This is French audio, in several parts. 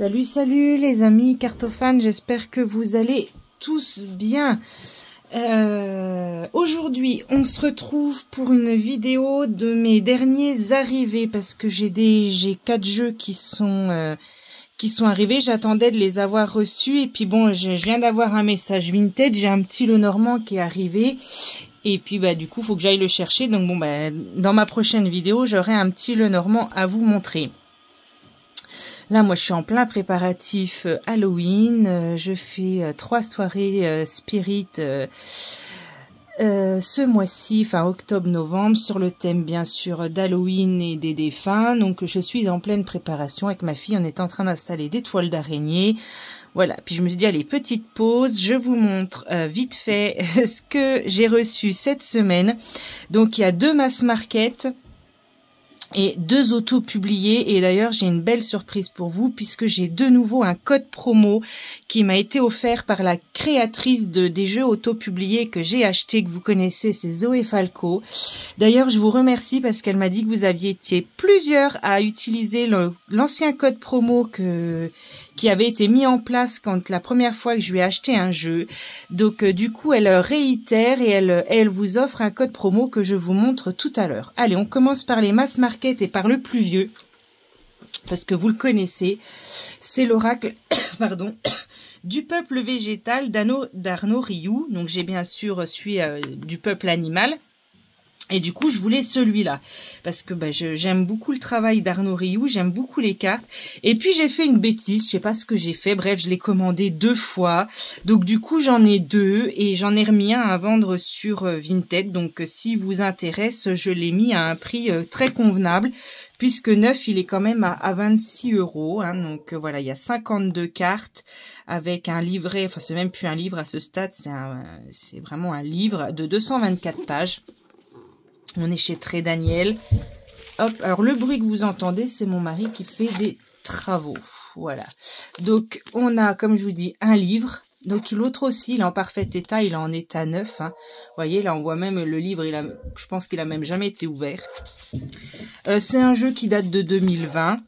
Salut, salut les amis cartophanes, j'espère que vous allez tous bien. Aujourd'hui, on se retrouve pour une vidéo de mes derniers arrivés parce que j'ai 4 jeux qui sont arrivés. J'attendais de les avoir reçus et puis bon, je viens d'avoir un message Vinted. J'ai un petit Lenormand qui est arrivé et puis du coup, faut que j'aille le chercher. Donc bon, dans ma prochaine vidéo, j'aurai un petit Lenormand à vous montrer. Là, moi, je suis en plein préparatif Halloween. Je fais 3 soirées Spirit ce mois-ci, enfin octobre-novembre, sur le thème bien sûr d'Halloween et des défunts. Donc, je suis en pleine préparation avec ma fille. On est en train d'installer des toiles d'araignée. Voilà. Puis je me suis dit, allez, petite pause. Je vous montre vite fait ce que j'ai reçu cette semaine. Donc, il y a 2 mass market et 2 auto-publiés. Et d'ailleurs, j'ai une belle surprise pour vous puisque j'ai de nouveau un code promo qui m'a été offert par la créatrice des jeux auto-publiés que j'ai acheté, que vous connaissez, c'est Zoé Falco. D'ailleurs, je vous remercie parce qu'elle m'a dit que vous aviez été plusieurs à utiliser l'ancien code promo qui avait été mis en place quand la première fois que je lui ai acheté un jeu. Donc, du coup, elle réitère et elle vous offre un code promo que je vous montre tout à l'heure. Allez, on commence par les mass market et par le plus vieux, parce que vous le connaissez, c'est l'oracle pardon, du peuple végétal d'Arnaud Rioux. Donc j'ai bien sûr celui du peuple animal. Et du coup, je voulais celui-là parce que j'aime beaucoup le travail d'Arnaud Rioux, j'aime beaucoup les cartes. Et puis j'ai fait une bêtise, je sais pas ce que j'ai fait. Bref, je l'ai commandé 2 fois. Donc du coup, j'en ai 2 et j'en ai remis un à vendre sur Vinted. Donc si vous intéresse, je l'ai mis à un prix très convenable puisque neuf, il est quand même à 26 €. Hein. Donc voilà, il y a 52 cartes avec un livret. Enfin, c'est même plus un livre à ce stade, c'est vraiment un livre de 224 pages. On est chez Très Daniel. Hop, alors le bruit que vous entendez, c'est mon mari qui fait des travaux. Voilà. Donc, on a, comme je vous dis, un livre. Donc, l'autre aussi, il est en parfait état, il est en état neuf. Hein. Vous voyez, là, on voit même le livre, je pense qu'il a même jamais été ouvert. C'est un jeu qui date de 2020.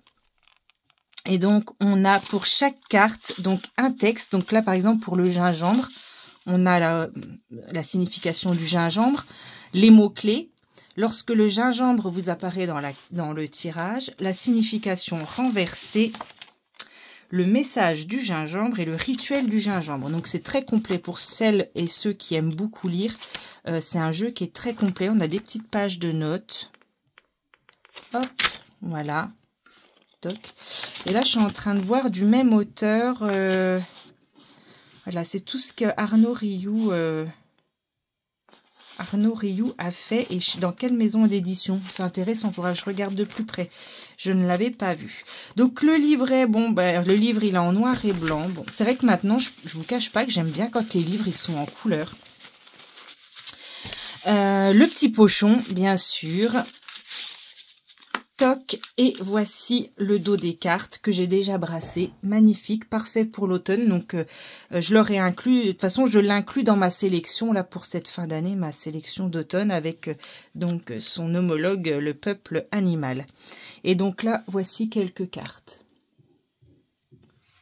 Et donc, on a pour chaque carte donc un texte. Donc là, par exemple, pour le gingembre, on a la signification du gingembre, les mots-clés. Lorsque le gingembre vous apparaît dans le tirage, la signification renversée, le message du gingembre et le rituel du gingembre. Donc c'est très complet pour celles et ceux qui aiment beaucoup lire. C'est un jeu qui est très complet. On a des petites pages de notes. Hop, voilà. Toc. Et là, je suis en train de voir du même auteur. Voilà, c'est tout ce que Arnaud Rioux a fait et dans quelle maison d'édition. C'est intéressant, il faudra que je regarde de plus près. Je ne l'avais pas vu. Donc le livret, le livre il est en noir et blanc. Bon, c'est vrai que maintenant, je vous cache pas que j'aime bien quand les livres ils sont en couleur. Le petit pochon, bien sûr. Toc, et voici le dos des cartes que j'ai déjà brassé. Magnifique, parfait pour l'automne. Donc, je l'aurais inclus. De toute façon, je l'inclus dans ma sélection là pour cette fin d'année, ma sélection d'automne avec donc son homologue, le peuple animal. Et donc là, voici quelques cartes.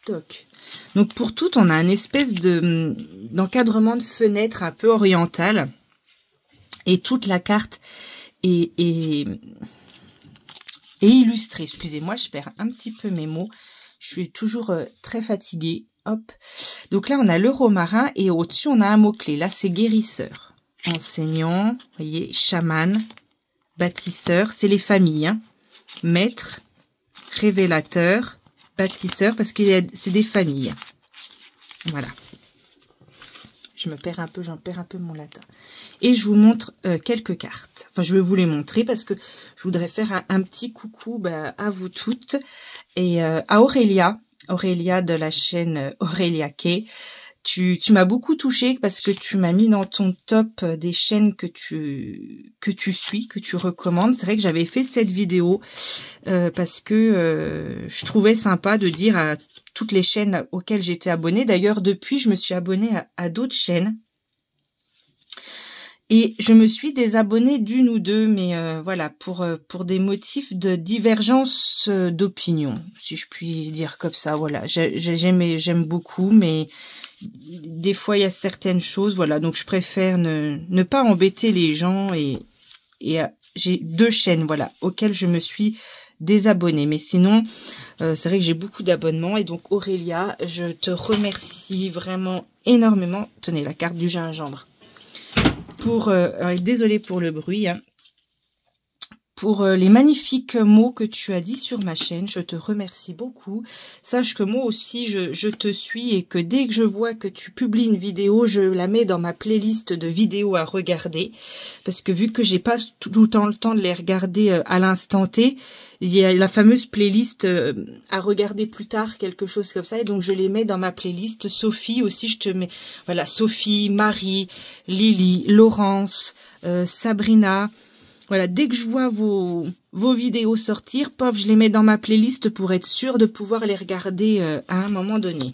Toc. Donc pour toutes, on a une espèce d'encadrement de fenêtre un peu oriental. Et toute la carte est illustré. Excusez-moi, je perds un petit peu mes mots. Je suis toujours très fatiguée. Hop. Donc là, on a le romarin et au-dessus, on a un mot-clé. Là, c'est guérisseur. Enseignant, vous voyez, chaman, bâtisseur, c'est les familles. Hein. Maître, révélateur, bâtisseur, parce que c'est des familles. Voilà. Je me perds un peu, j'en perds un peu mon latin. Et je vous montre quelques cartes. Enfin, je vais vous les montrer parce que je voudrais faire un petit coucou à vous toutes. Et à Aurélia de la chaîne Aurélia Kay. Tu m'as beaucoup touchée parce que tu m'as mis dans ton top des chaînes que tu suis, que tu recommandes. C'est vrai que j'avais fait cette vidéo parce que je trouvais sympa de dire à toutes les chaînes auxquelles j'étais abonnée. D'ailleurs, depuis, je me suis abonnée à d'autres chaînes. Et je me suis désabonnée d'une ou deux, mais voilà, pour des motifs de divergence d'opinion, si je puis dire comme ça. Voilà, j'aime beaucoup, mais des fois il y a certaines choses, voilà, donc je préfère ne pas embêter les gens et j'ai 2 chaînes, voilà, auxquelles je me suis désabonnée. Mais sinon, c'est vrai que j'ai beaucoup d'abonnements et donc Aurélia, je te remercie vraiment énormément. Tenez, la carte du gingembre. Désolée pour le bruit, hein, pour les magnifiques mots que tu as dit sur ma chaîne. Je te remercie beaucoup. Sache que moi aussi, je te suis et que dès que je vois que tu publies une vidéo, je la mets dans ma playlist de vidéos à regarder. Parce que vu que j'ai pas tout le temps de les regarder à l'instant T, il y a la fameuse playlist à regarder plus tard, quelque chose comme ça. Et donc, je les mets dans ma playlist. Sophie aussi, je te mets, voilà, Sophie, Marie, Lily, Laurence, Sabrina. Voilà, dès que je vois vos vidéos sortir, pof, je les mets dans ma playlist pour être sûre de pouvoir les regarder à un moment donné.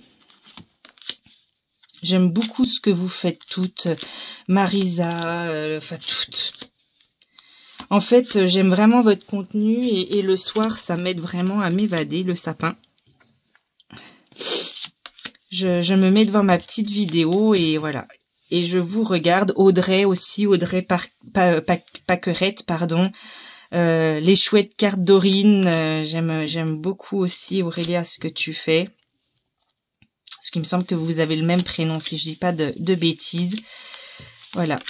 J'aime beaucoup ce que vous faites toutes, Marisa, enfin toutes. En fait, j'aime vraiment votre contenu et le soir, ça m'aide vraiment à m'évader, le sapin. Je me mets devant ma petite vidéo et voilà. Et je vous regarde. Audrey aussi, Audrey Paquerette, pardon. Les chouettes cartes Dorine, j'aime beaucoup aussi, Aurélia, ce que tu fais. Parce qu'il me semble que vous avez le même prénom, si je dis pas de bêtises. Voilà.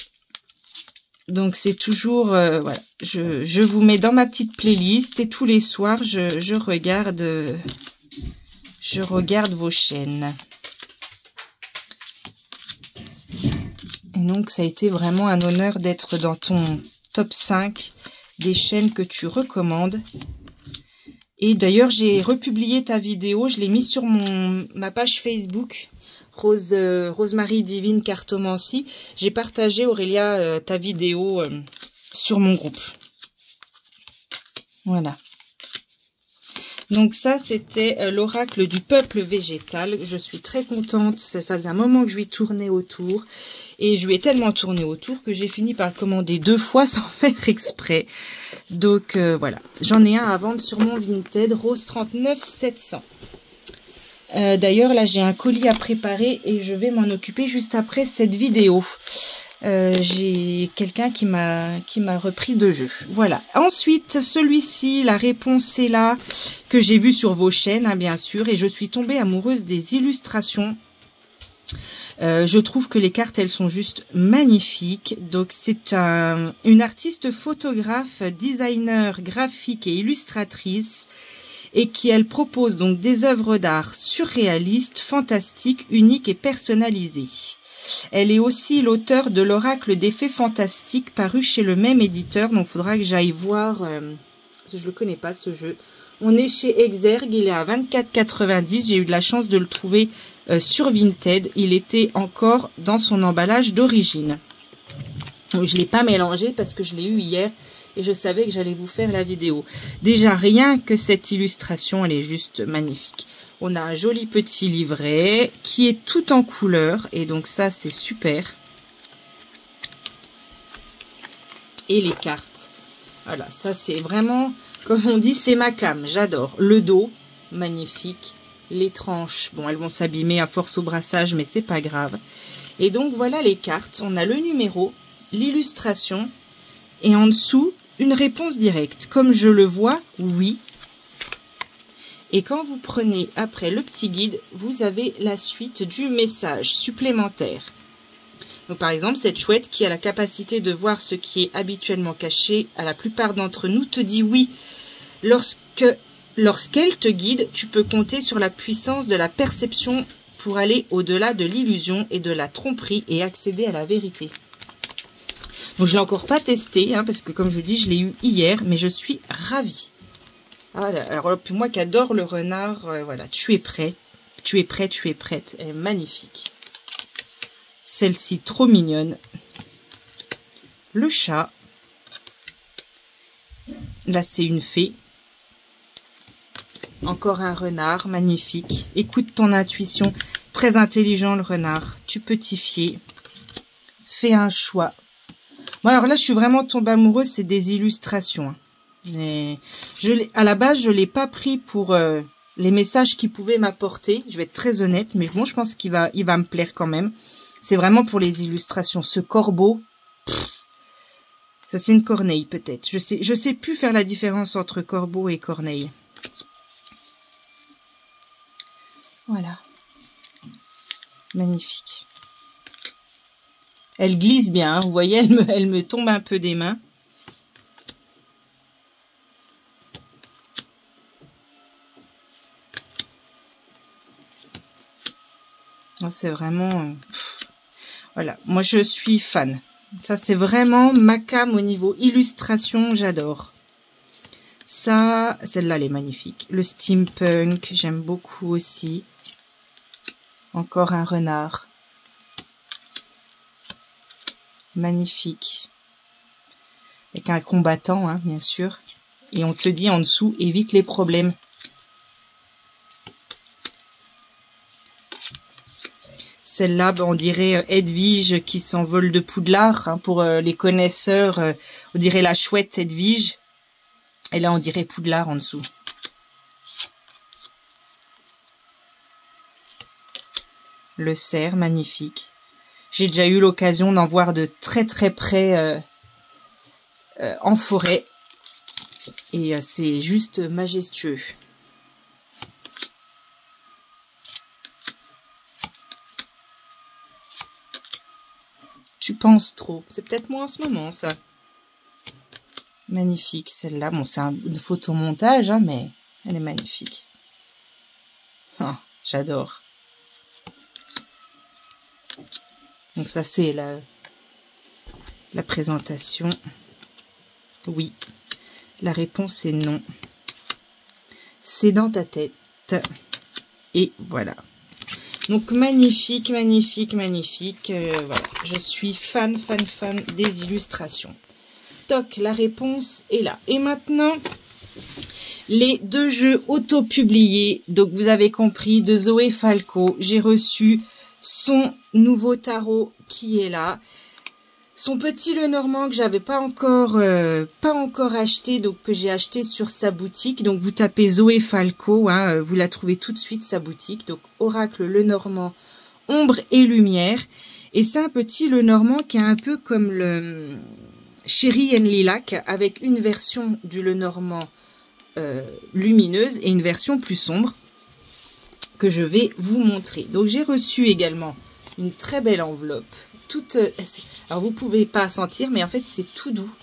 Donc c'est toujours, voilà, je vous mets dans ma petite playlist et tous les soirs je regarde vos chaînes. Et donc ça a été vraiment un honneur d'être dans ton top 5 des chaînes que tu recommandes. Et d'ailleurs j'ai republié ta vidéo, je l'ai mis sur ma page Facebook. Rosemary Divine Cartomancie, j'ai partagé, Aurélia, ta vidéo sur mon groupe. Voilà. Donc ça, c'était l'oracle du peuple végétal. Je suis très contente. Ça faisait un moment que je lui tournais autour. Et je lui ai tellement tourné autour que j'ai fini par le commander 2 fois sans faire exprès. Donc voilà. J'en ai un à vendre sur mon Vinted, Rose 39 700. D'ailleurs, là, j'ai un colis à préparer et je vais m'en occuper juste après cette vidéo. J'ai quelqu'un qui m'a repris de jeu. Voilà. Ensuite, celui-ci, la réponse est là, que j'ai vu sur vos chaînes, hein, bien sûr, et je suis tombée amoureuse des illustrations. Je trouve que les cartes, elles sont juste magnifiques. Donc, c'est une artiste photographe, designer, graphique et illustratrice, et qui, elle, propose donc des œuvres d'art surréalistes, fantastiques, uniques et personnalisées. Elle est aussi l'auteur de l'Oracle des Fées Fantastiques, paru chez le même éditeur, donc il faudra que j'aille voir, parce que je ne le connais pas ce jeu. On est chez Exergue, il est à 24,90, j'ai eu de la chance de le trouver sur Vinted, il était encore dans son emballage d'origine. Je ne l'ai pas mélangé parce que je l'ai eu hier, et je savais que j'allais vous faire la vidéo. Déjà, rien que cette illustration, elle est juste magnifique. On a un joli petit livret qui est tout en couleur. Et donc ça, c'est super. Et les cartes. Voilà, ça c'est vraiment, comme on dit, c'est ma came. J'adore. Le dos, magnifique. Les tranches, bon, elles vont s'abîmer à force au brassage, mais c'est pas grave. Et donc, voilà les cartes. On a le numéro, l'illustration. Et en dessous, une réponse directe. Comme je le vois, oui. Et quand vous prenez après le petit guide, vous avez la suite du message supplémentaire. Donc par exemple, cette chouette qui a la capacité de voir ce qui est habituellement caché à la plupart d'entre nous te dit oui. Lorsqu'elle te guide, tu peux compter sur la puissance de la perception pour aller au-delà de l'illusion et de la tromperie et accéder à la vérité. Donc je ne l'ai encore pas testé, hein, parce que comme je vous dis, je l'ai eu hier, mais je suis ravie. Ah, alors puis moi qui adore le renard, voilà, tu es prêt, tu es prêt, tu es prête. Elle est magnifique. Celle-ci, trop mignonne. Le chat. Là, c'est une fée. Encore un renard, magnifique. Écoute ton intuition. Très intelligent, le renard. Tu peux t'y fier. Fais un choix. Moi, alors là, je suis vraiment tombée amoureuse, c'est des illustrations. Hein. Mais à la base, je l'ai pas pris pour les messages qu'il pouvait m'apporter. Je vais être très honnête, mais bon, je pense qu'il va me plaire quand même. C'est vraiment pour les illustrations. Ce corbeau, ça c'est une corneille peut-être. Je sais plus faire la différence entre corbeau et corneille. Voilà. Magnifique. Elle glisse bien, hein, vous voyez, elle me tombe un peu des mains. C'est vraiment... voilà, moi je suis fan. Ça c'est vraiment ma came au niveau illustration, j'adore. Ça, celle-là elle est magnifique. Le steampunk, j'aime beaucoup aussi. Encore un renard. Magnifique. Avec un combattant, hein, bien sûr. Et on te dit en dessous, évite les problèmes. Celle-là, ben, on dirait Edwige qui s'envole de Poudlard. Hein, pour les connaisseurs, on dirait la chouette Edwige. Et là, on dirait Poudlard en dessous. Le cerf, magnifique. J'ai déjà eu l'occasion d'en voir de très très près en forêt. Et c'est juste majestueux. Tu penses trop. C'est peut-être moi en ce moment, ça. Magnifique, celle-là. Bon, c'est un photomontage, hein, mais elle est magnifique. Oh, j'adore. Donc ça, c'est la présentation. Oui. La réponse est non. C'est dans ta tête. Et voilà. Donc magnifique, magnifique, magnifique. Voilà. Je suis fan des illustrations. Toc, la réponse est là. Et maintenant, les 2 jeux auto-publiés. Donc vous avez compris, de Zoé Falco. J'ai reçu son nouveau tarot qui est là. Son petit Lenormand que j'avais pas encore acheté, donc que j'ai acheté sur sa boutique. Donc vous tapez Zoé Falco, hein, vous la trouvez tout de suite sa boutique. Donc Oracle Lenormand, ombre et lumière. Et c'est un petit Lenormand qui est un peu comme le Chéri and Lilac, avec une version du Lenormand lumineuse et une version plus sombre que je vais vous montrer. Donc j'ai reçu également une très belle enveloppe. Toute, alors vous pouvez pas sentir, mais en fait c'est tout doux.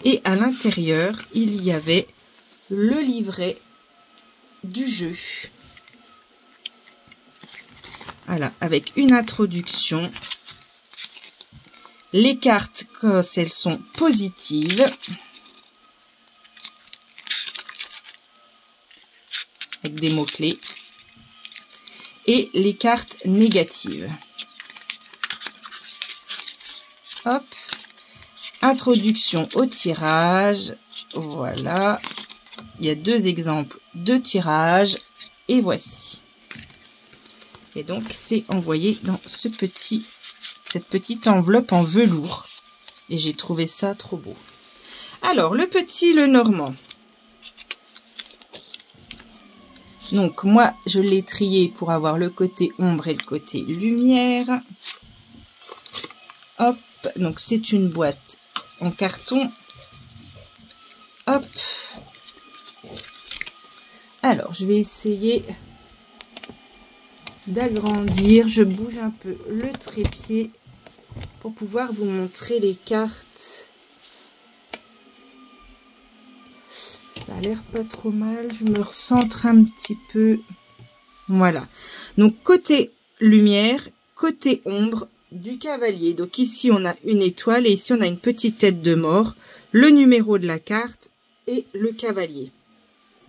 Et à l'intérieur, il y avait le livret du jeu. Voilà, avec une introduction. Les cartes, quand elles sont positives. Avec des mots-clés. Et les cartes négatives. Hop, introduction au tirage, voilà, il y a 2 exemples de tirage, et voici. Et donc, c'est envoyé dans cette petite enveloppe en velours, et j'ai trouvé ça trop beau. Alors, le petit Lenormand. Donc, moi, je l'ai trié pour avoir le côté ombre et le côté lumière. Hop. Donc c'est une boîte en carton. Hop. Alors je vais essayer d'agrandir. Je bouge un peu le trépied pour pouvoir vous montrer les cartes. Ça a l'air pas trop mal. Je me recentre un petit peu. Voilà. Donc côté lumière, côté ombre du cavalier. Donc ici on a une étoile et ici on a une petite tête de mort, le numéro de la carte et le cavalier.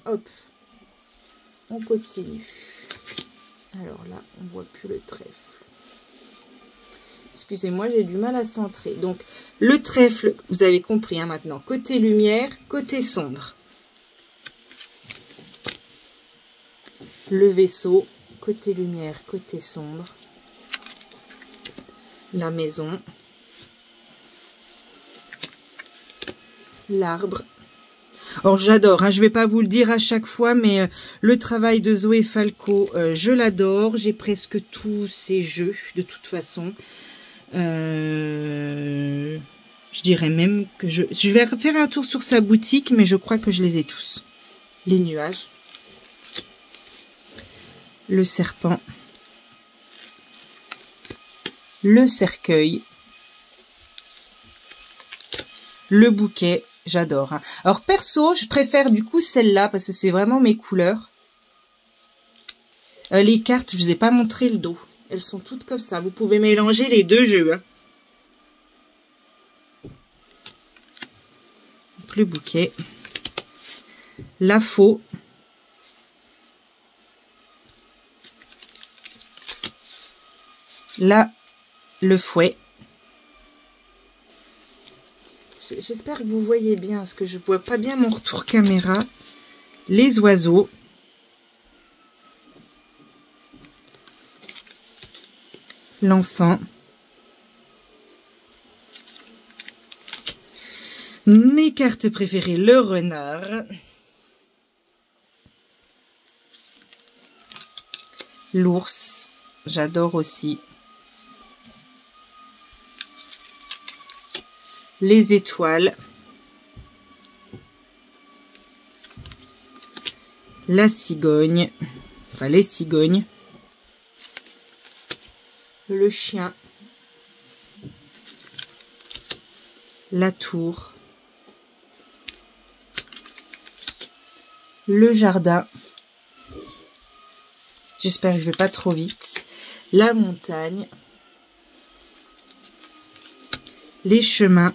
Hop, on continue. Alors là on voit plus le trèfle. Excusez-moi, j'ai du mal à centrer. Donc le trèfle, vous avez compris hein, maintenant, côté lumière, côté sombre. Le vaisseau, côté lumière, côté sombre. La maison, l'arbre. Alors j'adore, hein, je vais pas vous le dire à chaque fois, mais le travail de Zoé Falco, je l'adore. J'ai presque tous ses jeux, de toute façon. Je dirais même que je vais faire un tour sur sa boutique, mais je crois que je les ai tous. Les nuages. Le serpent. Le cercueil. Le bouquet. J'adore. Hein. Alors perso, je préfère du coup celle-là parce que c'est vraiment mes couleurs. Les cartes, je vous ai pas montré le dos. Elles sont toutes comme ça. Vous pouvez mélanger les deux jeux. Hein. Donc, le bouquet. La faux. Là, le fouet. J'espère que vous voyez bien, parce que je vois pas bien mon retour caméra. Les oiseaux. L'enfant. Mes cartes préférées, le renard. L'ours, j'adore aussi. Les étoiles. La cigogne. Enfin, les cigognes. Le chien. La tour. Le jardin. J'espère que je vais pas trop vite. La montagne. Les chemins.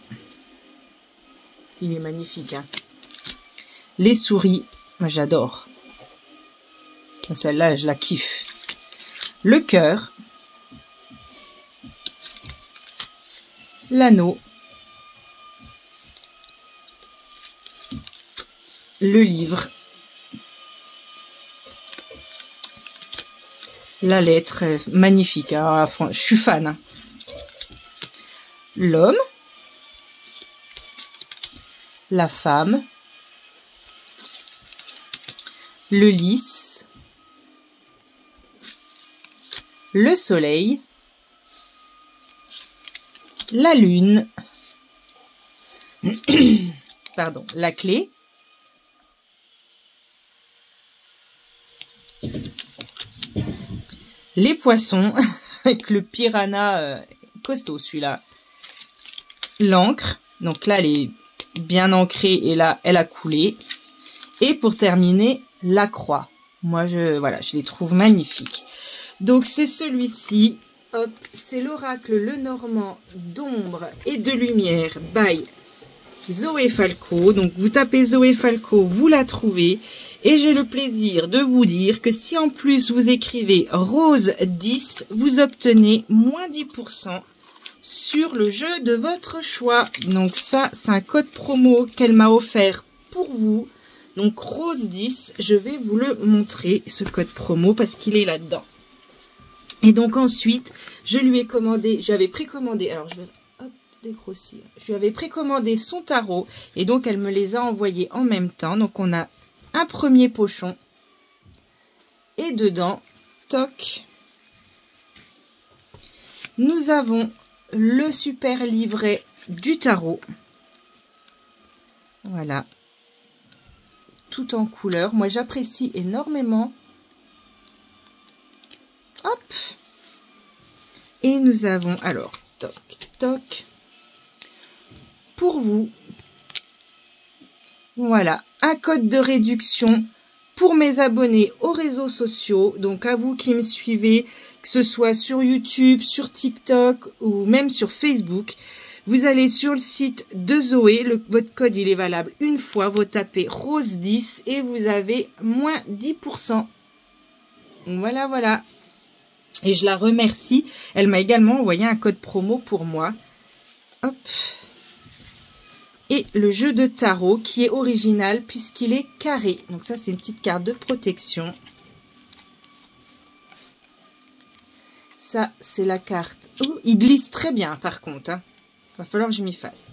Il est magnifique. Hein. Les souris. Moi, j'adore. Celle-là, je la kiffe. Le cœur. L'anneau. Le livre. La lettre. Magnifique. Hein. Je suis fan. Hein. L'homme, la femme, le lys, le soleil, la lune, pardon, la clé, les poissons, avec le piranha costaud celui-là. L'encre, donc là elle est bien ancrée et là elle a coulé. Et pour terminer, la croix. Moi voilà, je les trouve magnifiques. Donc c'est celui-ci, hop, c'est l'oracle Lenormand d'ombre et de lumière by Zoé Falco. Donc vous tapez Zoé Falco, vous la trouvez. Et j'ai le plaisir de vous dire que si en plus vous écrivez Rose 10, vous obtenez moins 10% sur le jeu de votre choix. Donc ça, c'est un code promo qu'elle m'a offert pour vous. Donc Rose 10, je vais vous le montrer, ce code promo, parce qu'il est là-dedans. Et donc ensuite, je lui ai commandé, j'avais précommandé, alors je vais hop, dégrossir. Je lui avais précommandé son tarot, et donc elle me les a envoyés en même temps. Donc on a un premier pochon, et dedans, toc, nous avons le super livret du tarot. Voilà. Tout en couleur. Moi, j'apprécie énormément. Hop. Et nous avons, alors, toc, toc. Pour vous. Voilà. Un code de réduction pour mes abonnés aux réseaux sociaux. Donc, à vous qui me suivez, que ce soit sur YouTube, sur TikTok ou même sur Facebook. Vous allez sur le site de Zoé, votre code il est valable une fois, vous tapez Rose 10 et vous avez moins 10%. Voilà, voilà. Et je la remercie. Elle m'a également envoyé un code promo pour moi. Hop. Et le jeu de tarot qui est original puisqu'il est carré. Donc ça c'est une petite carte de protection. Ça c'est la carte. Oh, il glisse très bien par contre. Hein. Va falloir que je m'y fasse.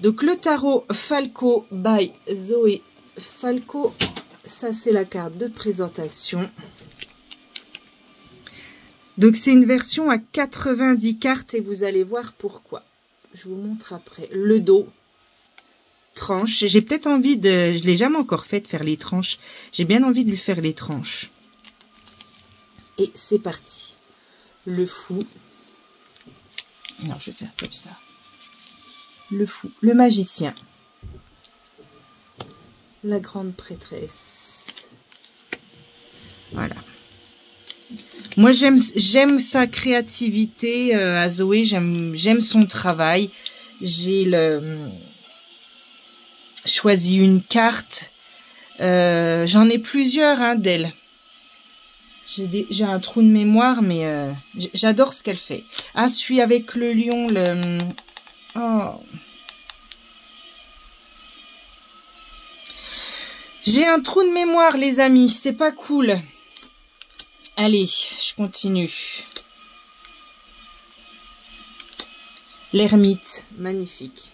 Donc le tarot Falco by Zoé Falco. Ça c'est la carte de présentation. Donc c'est une version à 90 cartes et vous allez voir pourquoi. Je vous montre après. Le dos. Tranche. J'ai peut-être envie de... Je ne l'ai jamais encore fait de faire les tranches. J'ai bien envie de lui faire les tranches. Et c'est parti. Le fou. Non, je vais faire comme ça. Le fou. Le magicien. La grande prêtresse. Voilà. Moi, j'aime sa créativité à Zoé. J'aime son travail. J'ai choisi une carte. J'en ai plusieurs hein, d'elle. J'ai un trou de mémoire, mais j'adore ce qu'elle fait. Ah, celui avec le lion, le... Oh. J'ai un trou de mémoire, les amis. C'est pas cool. Allez, je continue. L'ermite, magnifique.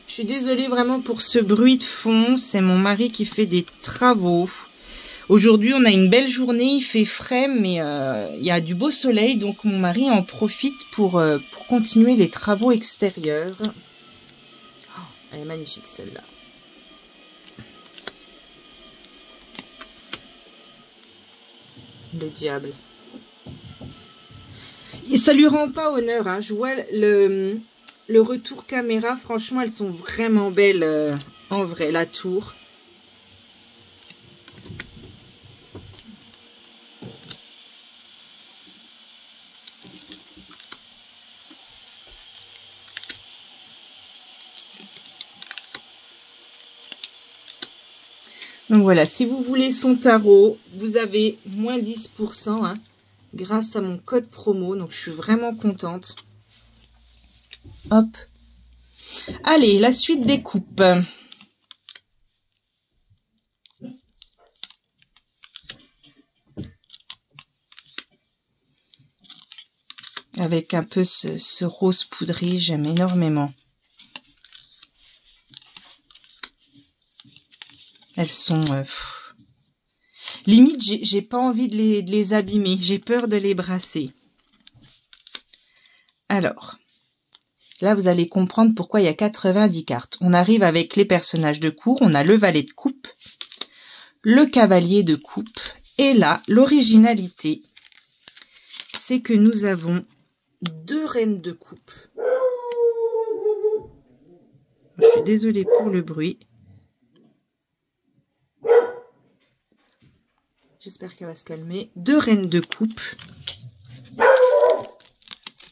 Je suis désolée vraiment pour ce bruit de fond. C'est mon mari qui fait des travaux. Aujourd'hui, on a une belle journée. Il fait frais, mais il y a du beau soleil. Donc, mon mari en profite pour continuer les travaux extérieurs. Oh, elle est magnifique, celle-là. Le diable. Et ça lui rend pas honneur. Hein. Je vois le retour caméra. Franchement, elles sont vraiment belles en vrai, la tour. Donc voilà, si vous voulez son tarot, vous avez moins 10% hein, grâce à mon code promo. Donc je suis vraiment contente. Hop. Allez, la suite des coupes. Avec un peu ce rose poudré, j'aime énormément. Elles sont... limite, j'ai pas envie de les abîmer. J'ai peur de les brasser. Alors, là, vous allez comprendre pourquoi il y a 90 cartes. On arrive avec les personnages de cour. On a le valet de coupe, le cavalier de coupe. Et là, l'originalité, c'est que nous avons 2 reines de coupe. Je suis désolée pour le bruit. J'espère qu'elle va se calmer. 2 reines de coupe.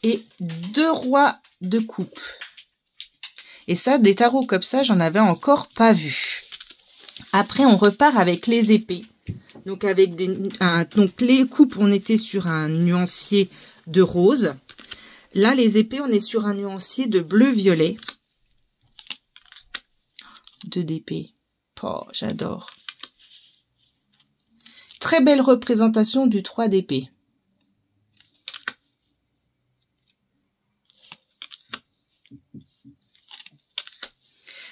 Et 2 rois de coupe. Et ça, des tarots comme ça, j'en avais encore pas vu. Après, on repart avec les épées. Donc, avec donc les coupes, on était sur un nuancier de rose. Là, les épées, on est sur un nuancier de bleu-violet. 2 d'épée. Oh, j'adore. Très belle représentation du 3 d'épée.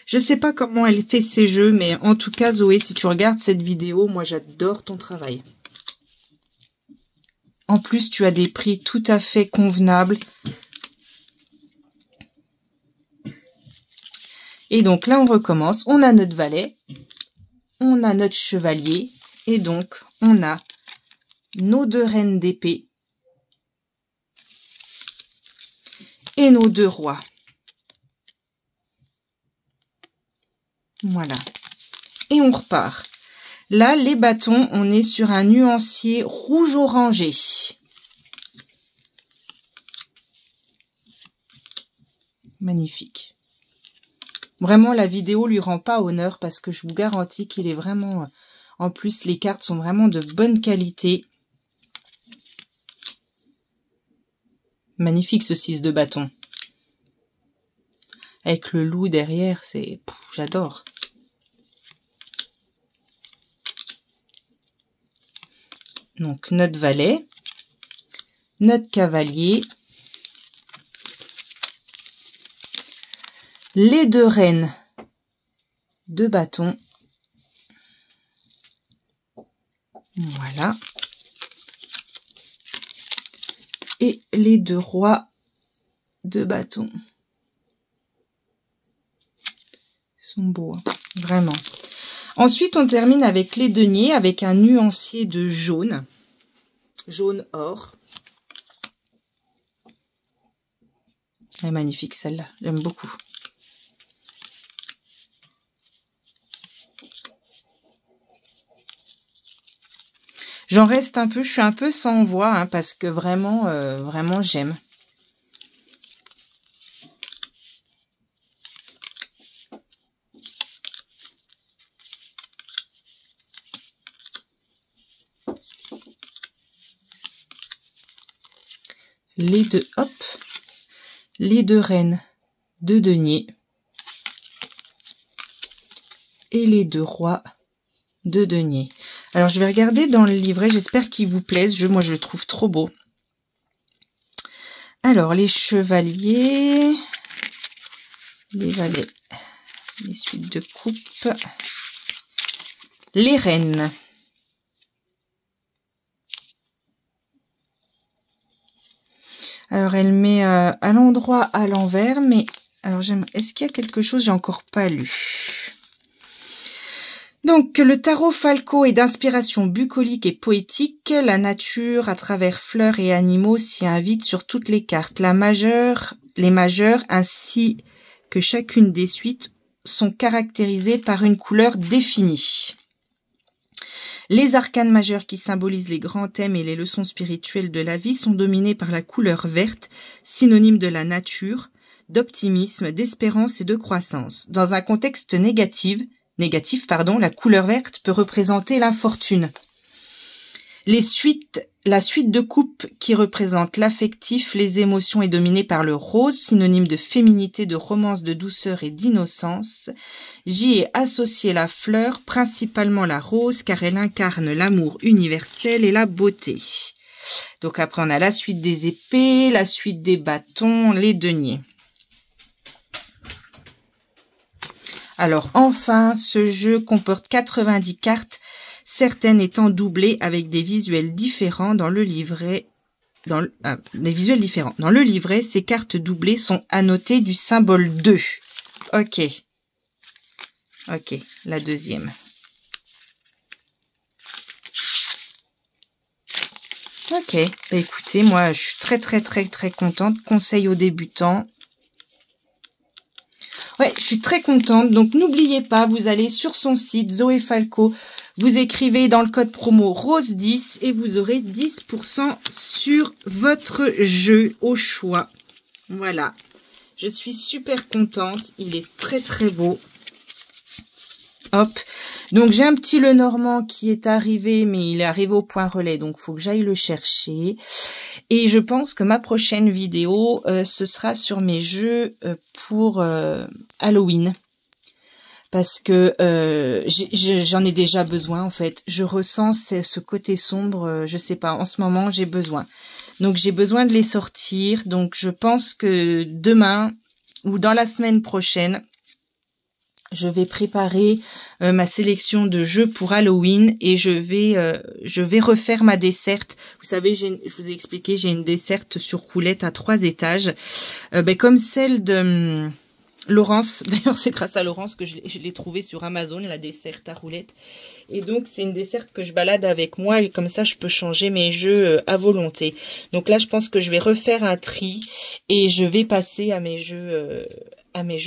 Je sais pas comment elle fait ses jeux, mais en tout cas, Zoé, si tu regardes cette vidéo, moi j'adore ton travail. En plus, tu as des prix tout à fait convenables. Et donc là, on recommence. On a notre valet, on a notre chevalier, et donc on a nos 2 reines d'épée et nos 2 rois. Voilà. Et on repart. Là, les bâtons, on est sur un nuancier rouge orangé. Magnifique. Vraiment, la vidéo lui rend pas honneur parce que je vous garantis qu'il est vraiment... En plus, les cartes sont vraiment de bonne qualité. Magnifique ce 6 de bâton. Avec le loup derrière, c'est... J'adore. Donc, notre valet, notre cavalier les 2 reines de bâton. Voilà. Et les 2 rois de bâton. Ils sont beaux, hein, vraiment. Ensuite, on termine avec les deniers, avec un nuancier de jaune. Jaune or. Elle est magnifique celle-là, j'aime beaucoup. J'en reste un peu, je suis un peu sans voix, hein, parce que vraiment, vraiment j'aime. Les 2, hop, les 2 reines de denier et les 2 rois de denier. Alors, je vais regarder dans le livret, j'espère qu'il vous plaise. Moi, je le trouve trop beau. Alors, les chevaliers, les valets, les suites de coupe, les reines. Alors, elle met à l'endroit à l'envers, mais alors j'aime. Est-ce qu'il y a quelque chose que j'ai encore pas lu? Donc, le tarot Falco est d'inspiration bucolique et poétique. La nature, à travers fleurs et animaux, s'y invite sur toutes les cartes. Les majeures, ainsi que chacune des suites, sont caractérisées par une couleur définie. Les arcanes majeures qui symbolisent les grands thèmes et les leçons spirituelles de la vie sont dominés par la couleur verte, synonyme de la nature, d'optimisme, d'espérance et de croissance. Dans un contexte négatif, la couleur verte peut représenter l'infortune. La suite de coupe qui représente l'affectif, les émotions est dominée par le rose, synonyme de féminité, de romance, de douceur et d'innocence. J'y ai associé la fleur, principalement la rose, car elle incarne l'amour universel et la beauté. Donc après on a la suite des épées, la suite des bâtons, les deniers. Alors enfin, ce jeu comporte 90 cartes, certaines étant doublées avec des visuels différents dans le livret. Dans le livret, ces cartes doublées sont annotées du symbole 2. Ok, la deuxième. Ok, bah écoutez, moi je suis très contente. Conseil aux débutants. Ouais, je suis très contente. Donc, n'oubliez pas, vous allez sur son site, Zoé Falco, vous écrivez dans le code promo ROSE10 et vous aurez 10% sur votre jeu au choix. Voilà. Je suis super contente. Il est très beau. Hop. Donc, j'ai un petit Lenormand qui est arrivé, mais il est arrivé au point relais. Donc, il faut que j'aille le chercher. Et je pense que ma prochaine vidéo, ce sera sur mes jeux pour Halloween. Parce que j'en ai déjà besoin, en fait. Je ressens ce côté sombre, je sais pas, en ce moment, j'ai besoin. Donc, j'ai besoin de les sortir. Donc, je pense que demain ou dans la semaine prochaine, je vais préparer ma sélection de jeux pour Halloween et je vais refaire ma desserte. Vous savez, je vous ai expliqué, j'ai une desserte sur roulette à 3 étages, comme celle de Laurence. D'ailleurs, c'est grâce à Laurence que je l'ai trouvée sur Amazon, la desserte à roulette. Et donc, c'est une desserte que je balade avec moi et comme ça, je peux changer mes jeux à volonté. Donc là, je pense que je vais refaire un tri et je vais passer à mes jeux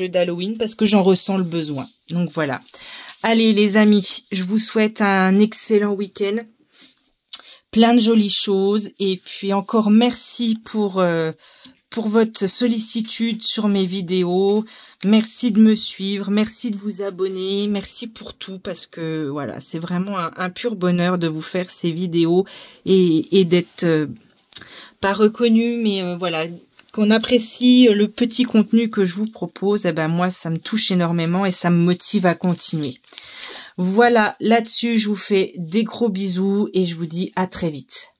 d'Halloween parce que j'en ressens le besoin. Donc voilà. Allez les amis, je vous souhaite un excellent week-end. Plein de jolies choses. Et puis encore merci pour votre sollicitude sur mes vidéos. Merci de me suivre. Merci de vous abonner. Merci pour tout parce que voilà, c'est vraiment un pur bonheur de vous faire ces vidéos et d'être pas reconnu, mais voilà, qu'on apprécie le petit contenu que je vous propose, moi, ça me touche énormément et ça me motive à continuer. Voilà, là-dessus, je vous fais des gros bisous et je vous dis à très vite.